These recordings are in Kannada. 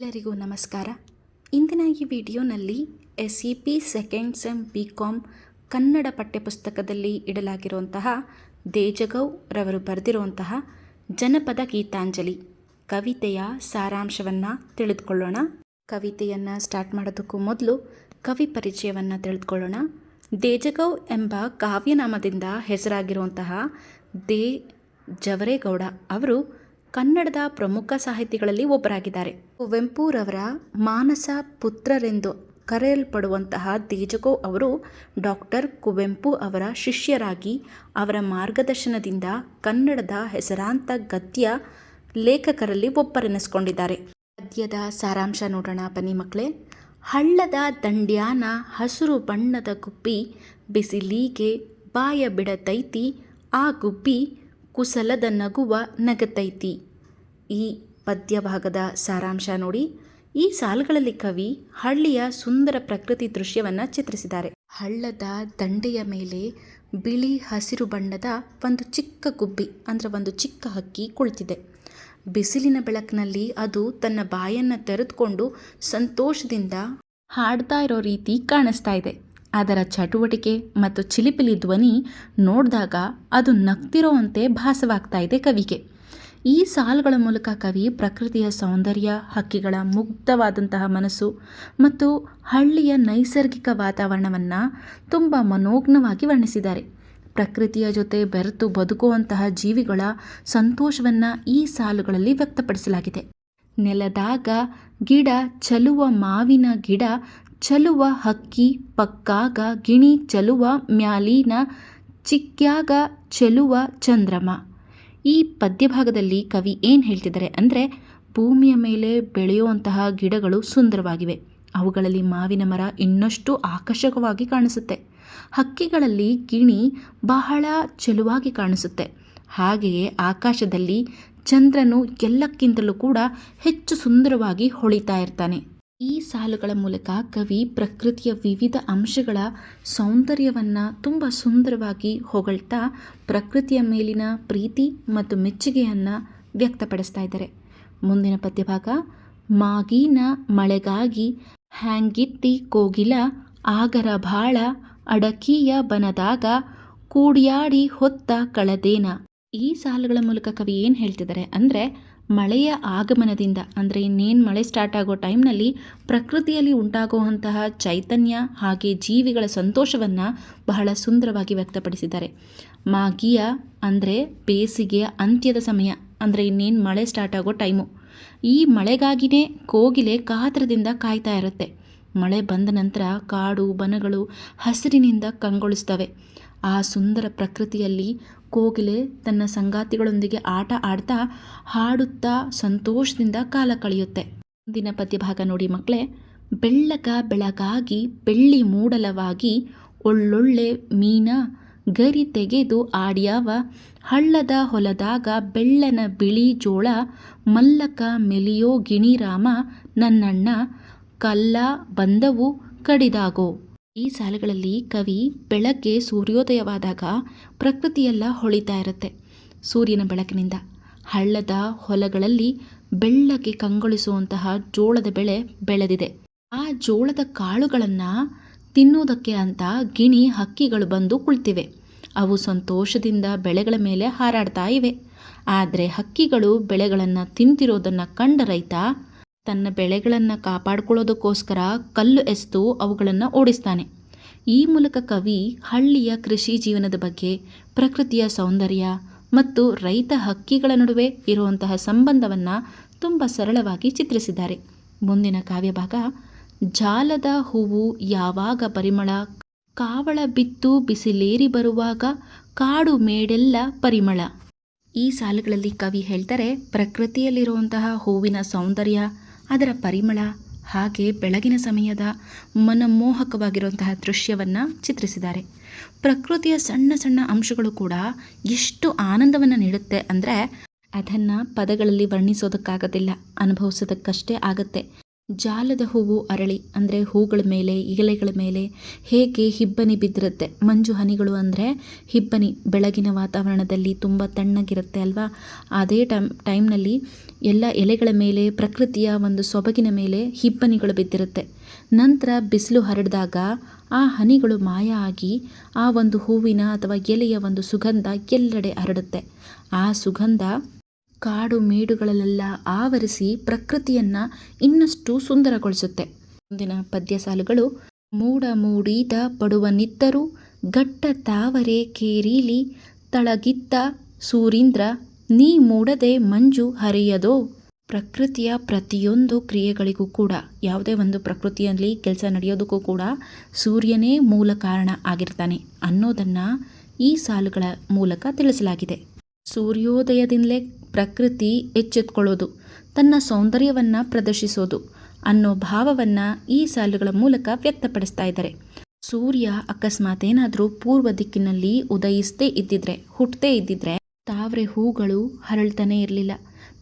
ಎಲ್ಲರಿಗೂ ನಮಸ್ಕಾರ. ಇಂದಿನ ಈ ವಿಡಿಯೋನಲ್ಲಿ SEP second sem BCom Kannada ಪಠ್ಯಪುಸ್ತಕದಲ್ಲಿ ಇಡಲಾಗಿರುವಂತಹ ದೇಜಗೌ ರವರು ಬರೆದಿರುವಂತಹ ಜನಪದ ಗೀತಾಂಜಲಿ ಕವಿತೆಯ ಸಾರಾಂಶವನ್ನು ತಿಳಿದುಕೊಳ್ಳೋಣ. ಕವಿತೆಯನ್ನು ಸ್ಟಾರ್ಟ್ ಮಾಡೋದಕ್ಕೂ ಮೊದಲು ಕವಿ ಪರಿಚಯವನ್ನು ತಿಳಿದುಕೊಳ್ಳೋಣ. ದೇಜಗೌ ಎಂಬ ಕಾವ್ಯನಾಮದಿಂದ ಹೆಸರಾಗಿರುವಂತಹ ದೇ ಜವರೇಗೌಡ ಅವರು ಕನ್ನಡದ ಪ್ರಮುಖ ಸಾಹಿತಿಗಳಲ್ಲಿ ಒಬ್ಬರಾಗಿದ್ದಾರೆ. ಕುವೆಂಪುರವರ ಮಾನಸ ಪುತ್ರರೆಂದು ಕರೆಯಲ್ಪಡುವಂತಹ ದೇಜಗೌ ಅವರು ಡಾಕ್ಟರ್ ಕುವೆಂಪು ಅವರ ಶಿಷ್ಯರಾಗಿ ಅವರ ಮಾರ್ಗದರ್ಶನದಿಂದ ಕನ್ನಡದ ಹೆಸರಾಂತ ಗದ್ಯ ಲೇಖಕರಲ್ಲಿ ಒಬ್ಬರೆನಿಸಿಕೊಂಡಿದ್ದಾರೆ. ಗದ್ಯದ ಸಾರಾಂಶ ನೋಡೋಣ ಬನ್ನಿ ಮಕ್ಕಳೇ. ಹಳ್ಳದ ದಂಡ್ಯಾನ ಹಸುರು ಬಣ್ಣದ ಗುಬ್ಬಿ ಬಿಸಿಲಿಗೆ ಬಾಯ ಬಿಡತೈತಿ, ಆ ಗುಬ್ಬಿ ಕುಸಲದ ನಗುವ ನಗತೈತಿ. ಈ ಪದ್ಯ ಭಾಗದ ಸಾರಾಂಶ ನೋಡಿ. ಈ ಸಾಲುಗಳಲ್ಲಿ ಕವಿ ಹಳ್ಳಿಯ ಸುಂದರ ಪ್ರಕೃತಿ ದೃಶ್ಯವನ್ನು ಚಿತ್ರಿಸಿದ್ದಾರೆ. ಹಳ್ಳದ ದಂಡೆಯ ಮೇಲೆ ಬಿಳಿ ಹಸಿರು ಬಣ್ಣದ ಒಂದು ಚಿಕ್ಕ ಗುಬ್ಬಿ ಅಂದರೆ ಒಂದು ಚಿಕ್ಕ ಹಕ್ಕಿ ಕುಳಿತಿದೆ. ಬಿಸಿಲಿನ ಬೆಳಕಿನಲ್ಲಿ ಅದು ತನ್ನ ಬಾಯನ್ನು ತೆರೆದುಕೊಂಡು ಸಂತೋಷದಿಂದ ಹಾಡ್ತಾ ಇರೋ ರೀತಿ ಕಾಣಿಸ್ತಾ ಇದೆ. ಅದರ ಚಟುವಟಿಕೆ ಮತ್ತು ಚಿಲಿಪಿಲಿ ಧ್ವನಿ ನೋಡಿದಾಗ ಅದು ನಗ್ತಿರೋವಂತೆ ಭಾಸವಾಗ್ತಾ ಇದೆ ಕವಿಗೆ. ಈ ಸಾಲುಗಳ ಮೂಲಕ ಕವಿ ಪ್ರಕೃತಿಯ ಸೌಂದರ್ಯ, ಹಕ್ಕಿಗಳ ಮುಗ್ಧವಾದಂತಹ ಮನಸ್ಸು ಮತ್ತು ಹಳ್ಳಿಯ ನೈಸರ್ಗಿಕ ವಾತಾವರಣವನ್ನು ತುಂಬ ಮನೋಜ್ಞವಾಗಿ ವರ್ಣಿಸಿದ್ದಾರೆ. ಪ್ರಕೃತಿಯ ಜೊತೆ ಬೆರೆತು ಬದುಕುವಂತಹ ಜೀವಿಗಳ ಸಂತೋಷವನ್ನು ಈ ಸಾಲುಗಳಲ್ಲಿ ವ್ಯಕ್ತಪಡಿಸಲಾಗಿದೆ. ನೆಲದಾಗ ಗಿಡ ಚಲುವ ಮಾವಿನ ಗಿಡ ಚಲುವ ಹಕ್ಕಿ ಪಕ್ಕಾಗ ಗಿಣಿ ಚಲುವ ಮ್ಯಾಲಿನ ಚಿಕ್ಕ್ಯಾಗ ಚೆಲುವ ಚಂದ್ರಮ. ಈ ಪದ್ಯಭಾಗದಲ್ಲಿ ಕವಿ ಏನು ಹೇಳ್ತಿದ್ದಾರೆ ಅಂದರೆ, ಭೂಮಿಯ ಮೇಲೆ ಬೆಳೆಯುವಂತಹ ಗಿಡಗಳು ಸುಂದರವಾಗಿವೆ. ಅವುಗಳಲ್ಲಿ ಮಾವಿನ ಮರ ಇನ್ನಷ್ಟು ಆಕರ್ಷಕವಾಗಿ ಕಾಣಿಸುತ್ತೆ. ಹಕ್ಕಿಗಳಲ್ಲಿ ಗಿಣಿ ಬಹಳ ಚೆಲುವಾಗಿ ಕಾಣಿಸುತ್ತೆ. ಹಾಗೆಯೇ ಆಕಾಶದಲ್ಲಿ ಚಂದ್ರನು ಎಲ್ಲಕ್ಕಿಂತಲೂ ಕೂಡ ಹೆಚ್ಚು ಸುಂದರವಾಗಿ ಹೊಳಿತಾ ಇರ್ತಾನೆ. ಈ ಸಾಲುಗಳ ಮೂಲಕ ಕವಿ ಪ್ರಕೃತಿಯ ವಿವಿಧ ಅಂಶಗಳ ಸೌಂದರ್ಯವನ್ನು ತುಂಬ ಸುಂದರವಾಗಿ ಹೊಗಳ್ತಾ ಪ್ರಕೃತಿಯ ಮೇಲಿನ ಪ್ರೀತಿ ಮತ್ತು ಮೆಚ್ಚುಗೆಯನ್ನು ವ್ಯಕ್ತಪಡಿಸ್ತಾ ಇದ್ದಾರೆ. ಮುಂದಿನ ಪದ್ಯಭಾಗ. ಮಾಗಿನ ಮಳೆಗಾಗಿ ಹ್ಯಾಂಗಿತ್ತಿ ಕೋಗಿಲ ಆಗರ ಭಾಳ ಅಡಕಿಯ ಬನದಾಗ ಕೂಡ್ಯಾಡಿ ಹೊತ್ತ ಕಳದೇನ. ಈ ಸಾಲುಗಳ ಮೂಲಕ ಕವಿ ಏನು ಹೇಳ್ತಿದ್ದಾರೆ ಅಂದರೆ, ಮಳೆಯ ಆಗಮನದಿಂದ ಅಂದರೆ ಇನ್ನೇನು ಮಳೆ ಸ್ಟಾರ್ಟ್ ಆಗೋ ಟೈಮ್ನಲ್ಲಿ ಪ್ರಕೃತಿಯಲ್ಲಿ ಉಂಟಾಗುವಂತಹ ಚೈತನ್ಯ ಹಾಗೆ ಜೀವಿಗಳ ಸಂತೋಷವನ್ನು ಬಹಳ ಸುಂದರವಾಗಿ ವ್ಯಕ್ತಪಡಿಸಿದ್ದಾರೆ. ಮಾಗಿಯ ಅಂದರೆ ಬೇಸಿಗೆಯ ಅಂತ್ಯದ ಸಮಯ ಅಂದರೆ ಇನ್ನೇನು ಮಳೆ ಸ್ಟಾರ್ಟ್ ಆಗೋ ಟೈಮು. ಈ ಮಳೆಗಾಗಿಯೇ ಕೋಗಿಲೆ ಕಾತರದಿಂದ ಕಾಯ್ತಾ ಇರುತ್ತೆ. ಮಳೆ ಬಂದ ನಂತರ ಕಾಡು ಬನಗಳು ಹಸಿರಿನಿಂದ ಕಂಗೊಳಿಸ್ತವೆ. ಆ ಸುಂದರ ಪ್ರಕೃತಿಯಲ್ಲಿ ಕೋಗಿಲೆ ತನ್ನ ಸಂಗಾತಿಗಳೊಂದಿಗೆ ಆಟ ಆಡ್ತಾ ಹಾಡುತ್ತಾ ಸಂತೋಷದಿಂದ ಕಾಲ ಕಳೆಯುತ್ತೆ. ಮುಂದಿನ ಪದ್ಯಭಾಗ ನೋಡಿ ಮಕ್ಕಳೇ. ಬೆಳ್ಳಗ ಬೆಳಗಾಗಿ ಬೆಳ್ಳಿ ಮೂಡಲವಾಗಿ ಒಳ್ಳೊಳ್ಳೆ ಮೀನ ಗರಿ ತೆಗೆದು ಆಡ್ಯಾವ, ಹಳ್ಳದ ಹೊಲದಾಗ ಬೆಳ್ಳನ ಬಿಳಿ ಜೋಳ ಮಲ್ಲಕ ಮೆಲಿಯೋ ಗಿಣಿರಾಮ ನನ್ನಣ್ಣ ಕಲ್ಲ ಬಂದವು ಕಡಿದಾಗೋ. ಈ ಸಾಲುಗಳಲ್ಲಿ ಕವಿ ಬೆಳಗ್ಗೆ ಸೂರ್ಯೋದಯವಾದಾಗ ಪ್ರಕೃತಿಯೆಲ್ಲ ಹೊಳಿತಾ ಇರುತ್ತೆ ಸೂರ್ಯನ ಬೆಳಕಿನಿಂದ. ಹಳ್ಳದ ಹೊಲಗಳಲ್ಲಿ ಬೆಳ್ಳಗೆ ಕಂಗೊಳಿಸುವಂತಹ ಜೋಳದ ಬೆಳೆ ಬೆಳೆದಿದೆ. ಆ ಜೋಳದ ಕಾಳುಗಳನ್ನು ತಿನ್ನೋದಕ್ಕೆ ಅಂತ ಗಿಣಿ ಹಕ್ಕಿಗಳು ಬಂದು ಕುಳಿತಿವೆ. ಅವು ಸಂತೋಷದಿಂದ ಬೆಳೆಗಳ ಮೇಲೆ ಹಾರಾಡ್ತಾ ಇವೆ. ಆದರೆ ಹಕ್ಕಿಗಳು ಬೆಳೆಗಳನ್ನು ತಿಂತಿರೋದನ್ನು ಕಂಡ ರೈತ ತನ್ನ ಬೆಳೆಗಳನ್ನು ಕಾಪಾಡಿಕೊಳ್ಳೋದಕ್ಕೋಸ್ಕರ ಕಲ್ಲು ಎಸೆದು ಅವುಗಳನ್ನು ಓಡಿಸ್ತಾನೆ. ಈ ಮೂಲಕ ಕವಿ ಹಳ್ಳಿಯ ಕೃಷಿ ಜೀವನದ ಬಗ್ಗೆ, ಪ್ರಕೃತಿಯ ಸೌಂದರ್ಯ ಮತ್ತು ರೈತ ಹಕ್ಕಿಗಳ ನಡುವೆ ಇರುವಂತಹ ಸಂಬಂಧವನ್ನು ತುಂಬ ಸರಳವಾಗಿ ಚಿತ್ರಿಸಿದ್ದಾರೆ. ಮುಂದಿನ ಕಾವ್ಯಭಾಗ. ಜಾಲದ ಹೂವು ಯಾವಾಗ ಪರಿಮಳ, ಕಾವಳ ಬಿತ್ತು ಬಿಸಿಲೇರಿ ಬರುವಾಗ ಕಾಡು ಮೇಡೆಲ್ಲ ಪರಿಮಳ. ಈ ಸಾಲುಗಳಲ್ಲಿ ಕವಿ ಹೇಳ್ತಾರೆ, ಪ್ರಕೃತಿಯಲ್ಲಿರುವಂತಹ ಹೂವಿನ ಸೌಂದರ್ಯ, ಅದರ ಪರಿಮಳ ಹಾಗೆ ಬೆಳಗಿನ ಸಮಯದ ಮನಮೋಹಕವಾಗಿರುವಂತಹ ದೃಶ್ಯವನ್ನು ಚಿತ್ರಿಸಿದ್ದಾರೆ. ಪ್ರಕೃತಿಯ ಸಣ್ಣ ಸಣ್ಣ ಅಂಶಗಳು ಕೂಡ ಎಷ್ಟು ಆನಂದವನ್ನು ನೀಡುತ್ತೆ ಅಂದರೆ ಅದನ್ನು ಪದಗಳಲ್ಲಿ ವರ್ಣಿಸೋದಕ್ಕಾಗೋದಿಲ್ಲ, ಅನುಭವಿಸೋದಕ್ಕಷ್ಟೇ ಆಗುತ್ತೆ. ಜಾಲದ ಹೂವು ಅರಳಿ ಅಂದರೆ ಹೂಗಳ ಮೇಲೆ ಎಲೆಗಳ ಮೇಲೆ ಹೇಗೆ ಹಿಬ್ಬನಿ ಬಿದ್ದಿರುತ್ತೆ, ಮಂಜು ಹನಿಗಳು ಅಂದರೆ ಹಿಬ್ಬನಿ ಬೆಳಗಿನ ವಾತಾವರಣದಲ್ಲಿ ತುಂಬ ತಣ್ಣಗಿರುತ್ತೆ ಅಲ್ವಾ, ಅದೇ ಟೈಮ್ನಲ್ಲಿ ಎಲ್ಲ ಎಲೆಗಳ ಮೇಲೆ ಪ್ರಕೃತಿಯ ಒಂದು ಸೊಬಗಿನ ಮೇಲೆ ಹಿಬ್ಬನಿಗಳು ಬಿದ್ದಿರುತ್ತೆ. ನಂತರ ಬಿಸಿಲು ಹರಡಿದಾಗ ಆ ಹನಿಗಳು ಮಾಯ ಆಗಿ ಆ ಒಂದು ಹೂವಿನ ಅಥವಾ ಎಲೆಯ ಒಂದು ಸುಗಂಧ ಎಲ್ಲೆಡೆ ಹರಡುತ್ತೆ. ಆ ಸುಗಂಧ ಕಾಡು ಮೇಡುಗಳಲ್ಲೆಲ್ಲ ಆವರಿಸಿ ಪ್ರಕೃತಿಯನ್ನು ಇನ್ನಷ್ಟು ಸುಂದರಗೊಳಿಸುತ್ತೆ. ಮುಂದಿನ ಪದ್ಯ ಸಾಲುಗಳು: ಮೂಡ ಮೂಡೀತ ಪಡುವನಿದ್ದರು ಗಟ್ಟ ತಾವರೆ ಕೇರೀಲಿ ತಳಗಿತ್ತ ಸೂರೀಂದ್ರ ನೀ ಮೂಡದೆ ಮಂಜು ಹರಿಯದೋ. ಪ್ರಕೃತಿಯ ಪ್ರತಿಯೊಂದು ಕ್ರಿಯೆಗಳಿಗೂ ಕೂಡ, ಯಾವುದೇ ಒಂದು ಪ್ರಕೃತಿಯಲ್ಲಿ ಕೆಲಸ ನಡೆಯೋದಕ್ಕೂ ಕೂಡ ಸೂರ್ಯನೇ ಮೂಲ ಕಾರಣ ಆಗಿರ್ತಾನೆ ಅನ್ನೋದನ್ನು ಈ ಸಾಲುಗಳ ಮೂಲಕ ತಿಳಿಸಲಾಗಿದೆ. ಸೂರ್ಯೋದಯದಿಂದಲೇ ಪ್ರಕೃತಿ ಎಚ್ಚೆತ್ಕೊಳ್ಳೋದು, ತನ್ನ ಸೌಂದರ್ಯವನ್ನು ಪ್ರದರ್ಶಿಸೋದು ಅನ್ನೋ ಭಾವವನ್ನು ಈ ಸಾಲುಗಳ ಮೂಲಕ ವ್ಯಕ್ತಪಡಿಸ್ತಾ ಇದ್ದಾರೆ. ಸೂರ್ಯ ಅಕಸ್ಮಾತ್ ಏನಾದರೂ ಪೂರ್ವ ದಿಕ್ಕಿನಲ್ಲಿ ಹುಟ್ಟದೇ ಇದ್ದಿದ್ರೆ ತಾವರೆ ಹೂಗಳು ಹರಳ್ತಾನೆ ಇರಲಿಲ್ಲ,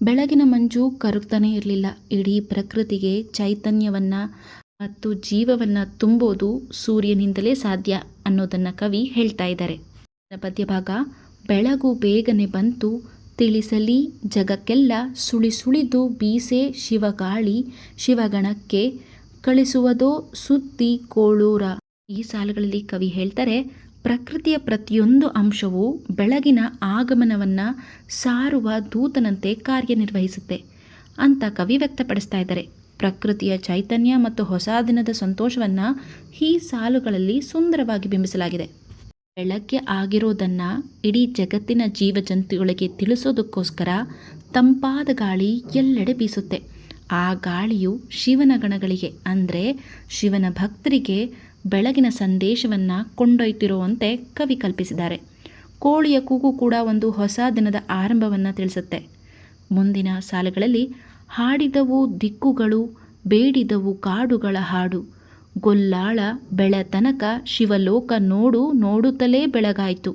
ಬೆಳಗಿನ ಮಂಜು ಕರಗ್ತಾನೆ ಇರಲಿಲ್ಲ. ಇಡೀ ಪ್ರಕೃತಿಗೆ ಚೈತನ್ಯವನ್ನು ಮತ್ತು ಜೀವವನ್ನು ತುಂಬೋದು ಸೂರ್ಯನಿಂದಲೇ ಸಾಧ್ಯ ಅನ್ನೋದನ್ನು ಕವಿ ಹೇಳ್ತಾ ಇದ್ದಾರೆ. ಪದ್ಯಭಾಗ: ಬೆಳಗು ಬೇಗನೆ ಬಂತು ತಿಳಿಸಲಿ ಜಗಕ್ಕೆಲ್ಲ ಸುಳಿದು ಬೀಸೆ ಶಿವಗಾಳಿ ಶಿವಗಣಕ್ಕೆ ಕಳಿಸುವುದೋ ಸುದ್ದಿ ಕೋಳೂರ. ಈ ಸಾಲುಗಳಲ್ಲಿ ಕವಿ ಹೇಳ್ತಾರೆ, ಪ್ರಕೃತಿಯ ಪ್ರತಿಯೊಂದು ಅಂಶವು ಬೆಳಗಿನ ಆಗಮನವನ್ನು ಸಾರುವ ದೂತನಂತೆ ಕಾರ್ಯನಿರ್ವಹಿಸುತ್ತೆ ಅಂತ ಕವಿ ವ್ಯಕ್ತಪಡಿಸ್ತಾ ಇದ್ದಾರೆ. ಪ್ರಕೃತಿಯ ಚೈತನ್ಯ ಮತ್ತು ಹೊಸ ದಿನದ ಸಂತೋಷವನ್ನು ಈ ಸಾಲುಗಳಲ್ಲಿ ಸುಂದರವಾಗಿ ಬಿಂಬಿಸಲಾಗಿದೆ. ಬೆಳಗ್ಗೆ ಆಗಿರೋದನ್ನು ಇಡೀ ಜಗತ್ತಿನ ಜೀವಜಂತುಗಳಿಗೆ ತಿಳಿಸೋದಕ್ಕೋಸ್ಕರ ತಂಪಾದ ಗಾಳಿ ಎಲ್ಲೆಡೆ ಬೀಸುತ್ತೆ. ಆ ಗಾಳಿಯು ಶಿವನ ಗಣಗಳಿಗೆ ಅಂದರೆ ಶಿವನ ಭಕ್ತರಿಗೆ ಬೆಳಗಿನ ಸಂದೇಶವನ್ನು ಕೊಂಡೊಯ್ತಿರುವಂತೆ ಕವಿ ಕಲ್ಪಿಸಿದ್ದಾರೆ. ಕೋಳಿಯ ಕೂಗು ಕೂಡ ಒಂದು ಹೊಸ ದಿನದ ಆರಂಭವನ್ನು ತಿಳಿಸುತ್ತೆ. ಮುಂದಿನ ಸಾಲುಗಳಲ್ಲಿ: ಹಾಡಿದವು ದಿಕ್ಕುಗಳು ಬೇಡಿದವು ಕಾಡುಗಳ ಹಾಡು ಗೊಲ್ಲಾಳ ಬೆಳತನಕ ಶಿವಲೋಕ ನೋಡುತ್ತಲೇ ಬೆಳಗಾಯಿತು.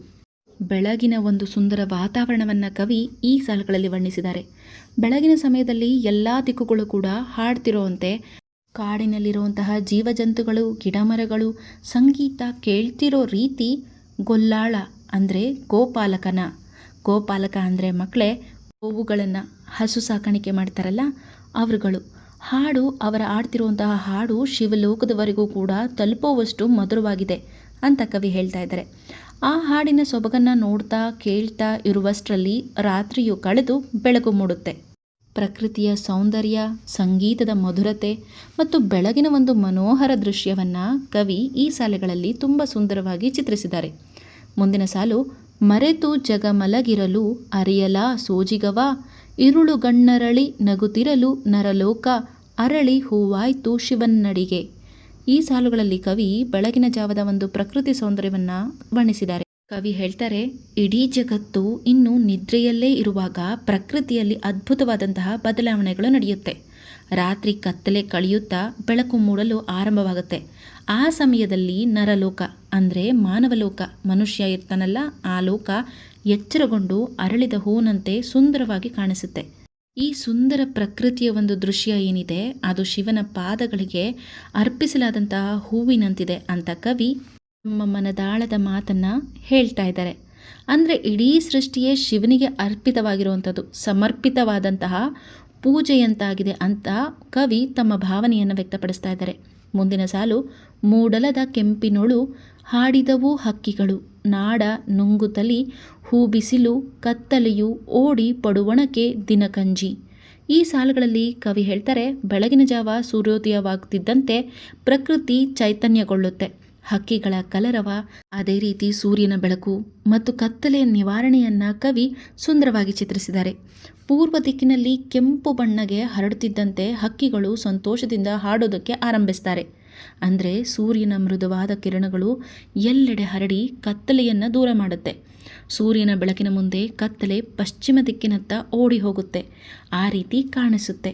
ಬೆಳಗಿನ ಒಂದು ಸುಂದರ ವಾತಾವರಣವನ್ನು ಕವಿ ಈ ಸಾಲುಗಳಲ್ಲಿ ವರ್ಣಿಸಿದ್ದಾರೆ. ಬೆಳಗಿನ ಸಮಯದಲ್ಲಿ ಎಲ್ಲ ದಿಕ್ಕುಗಳು ಕೂಡ ಹಾಡ್ತಿರೋವಂತೆ, ಕಾಡಿನಲ್ಲಿರುವಂತಹ ಜೀವಜಂತುಗಳು ಗಿಡಮರಗಳು ಸಂಗೀತ ಕೇಳ್ತಿರೋ ರೀತಿ ಗೊಲ್ಲಾಳ ಅಂದರೆ ಗೋಪಾಲಕ ಅಂದರೆ ಮಕ್ಕಳೇ, ಗೋವುಗಳನ್ನು ಹಸು ಸಾಕಾಣಿಕೆ ಮಾಡ್ತಾರಲ್ಲ ಅವರುಗಳು. ಹಾಡು, ಅವರ ಆಡ್ತಿರುವಂತಹ ಹಾಡು ಶಿವಲೋಕದವರೆಗೂ ಕೂಡ ತಲುಪುವಷ್ಟು ಮಧುರವಾಗಿದೆ ಅಂತ ಕವಿ ಹೇಳ್ತಾ ಇದ್ದಾರೆ. ಆ ಹಾಡಿನ ಸೊಬಗನ್ನು ನೋಡ್ತಾ ಕೇಳ್ತಾ ಇರುವಷ್ಟರಲ್ಲಿ ರಾತ್ರಿಯು ಕಳೆದು ಬೆಳಕು ಮೂಡುತ್ತೆ. ಪ್ರಕೃತಿಯ ಸೌಂದರ್ಯ, ಸಂಗೀತದ ಮಧುರತೆ ಮತ್ತು ಬೆಳಗಿನ ಒಂದು ಮನೋಹರ ದೃಶ್ಯವನ್ನು ಕವಿ ಈ ಸಾಲುಗಳಲ್ಲಿ ತುಂಬ ಸುಂದರವಾಗಿ ಚಿತ್ರಿಸಿದ್ದಾರೆ. ಮುಂದಿನ ಸಾಲು: ಮರೆತು ಜಗ ಮಲಗಿರಲು ಅರಿಯಲ ಸೋಜಿಗವ ಇರುಳು ಗಣ್ಣರಳಿ ನಗುತ್ತಿರಲು ನರಲೋಕ ಅರಳಿ ಹೂವಾಯ್ತು ಶಿವನ್ನಡಿಗೆ. ಈ ಸಾಲುಗಳಲ್ಲಿ ಕವಿ ಬೆಳಗಿನ ಜಾವದ ಒಂದು ಪ್ರಕೃತಿ ಸೌಂದರ್ಯವನ್ನು ವರ್ಣಿಸಿದ್ದಾರೆ. ಕವಿ ಹೇಳ್ತಾರೆ, ಇಡೀ ಜಗತ್ತು ಇನ್ನು ನಿದ್ರೆಯಲ್ಲೇ ಇರುವಾಗ ಪ್ರಕೃತಿಯಲ್ಲಿ ಅದ್ಭುತವಾದಂತಹ ಬದಲಾವಣೆಗಳು ನಡೆಯುತ್ತೆ. ರಾತ್ರಿ ಕತ್ತಲೆ ಕಳೆಯುತ್ತಾ ಬೆಳಕು ಮೂಡಲು ಆರಂಭವಾಗುತ್ತೆ. ಆ ಸಮಯದಲ್ಲಿ ನರಲೋಕ ಅಂದರೆ ಮಾನವಲೋಕ, ಮನುಷ್ಯ ಇರ್ತಾನಲ್ಲ ಆ ಲೋಕ ಎಚ್ಚರಗೊಂಡು ಅರಳಿದ ಹೂವಿನಂತೆ ಸುಂದರವಾಗಿ ಕಾಣಿಸುತ್ತೆ. ಈ ಸುಂದರ ಪ್ರಕೃತಿಯ ಒಂದು ದೃಶ್ಯ ಏನಿದೆ ಅದು ಶಿವನ ಪಾದಗಳಿಗೆ ಅರ್ಪಿಸಲಾದಂತಹ ಹೂವಿನಂತಿದೆ ಅಂತ ಕವಿ ನಮ್ಮ ಮನದಾಳದ ಮಾತನ್ನು ಹೇಳ್ತಾ ಇದ್ದಾರೆ. ಅಂದರೆ ಇಡೀ ಸೃಷ್ಟಿಯೇ ಶಿವನಿಗೆ ಅರ್ಪಿತವಾಗಿರುವಂಥದ್ದು, ಸಮರ್ಪಿತವಾದಂತಹ ಪೂಜೆಯಂತಾಗಿದೆ ಅಂತ ಕವಿ ತಮ್ಮ ಭಾವನೆಯನ್ನು ವ್ಯಕ್ತಪಡಿಸ್ತಾ ಇದ್ದಾರೆ. ಮುಂದಿನ ಸಾಲು: ಮೂಡಲದ ಕೆಂಪಿನೊಳು ಹಾಡಿದವು ಹಕ್ಕಿಗಳು ನಾಡ ನುಂಗುತ್ತಲಿ ಹೂ ಬಿಸಿಲು ಕತ್ತಲೆಯು ಓಡಿ ಪಡುವಣಕೆ ದಿನಕಂಜಿ. ಈ ಸಾಲುಗಳಲ್ಲಿ ಕವಿ ಹೇಳ್ತಾರೆ, ಬೆಳಗಿನ ಜಾವ ಸೂರ್ಯೋದಯವಾಗುತ್ತಿದ್ದಂತೆ ಪ್ರಕೃತಿ ಚೈತನ್ಯಗೊಳ್ಳುತ್ತೆ. ಹಕ್ಕಿಗಳ ಕಲರವ, ಅದೇ ರೀತಿ ಸೂರ್ಯನ ಬೆಳಕು ಮತ್ತು ಕತ್ತಲೆಯ ನಿವಾರಣೆಯನ್ನು ಕವಿ ಸುಂದರವಾಗಿ ಚಿತ್ರಿಸಿದ್ದಾರೆ. ಪೂರ್ವ ದಿಕ್ಕಿನಲ್ಲಿ ಕೆಂಪು ಬಣ್ಣಗೆ ಹರಡುತ್ತಿದ್ದಂತೆ ಹಕ್ಕಿಗಳು ಸಂತೋಷದಿಂದ ಹಾಡೋದಕ್ಕೆ ಆರಂಭಿಸ್ತಾರೆ. ಅಂದರೆ ಸೂರ್ಯನ ಮೃದುವಾದ ಕಿರಣಗಳು ಎಲ್ಲೆಡೆ ಹರಡಿ ಕತ್ತಲೆಯನ್ನು ದೂರ ಮಾಡುತ್ತೆ. ಸೂರ್ಯನ ಬೆಳಕಿನ ಮುಂದೆ ಕತ್ತಲೆ ಪಶ್ಚಿಮ ದಿಕ್ಕಿನತ್ತ ಓಡಿ ಹೋಗುತ್ತೆ. ಆ ರೀತಿ ಕಾಣಿಸುತ್ತೆ.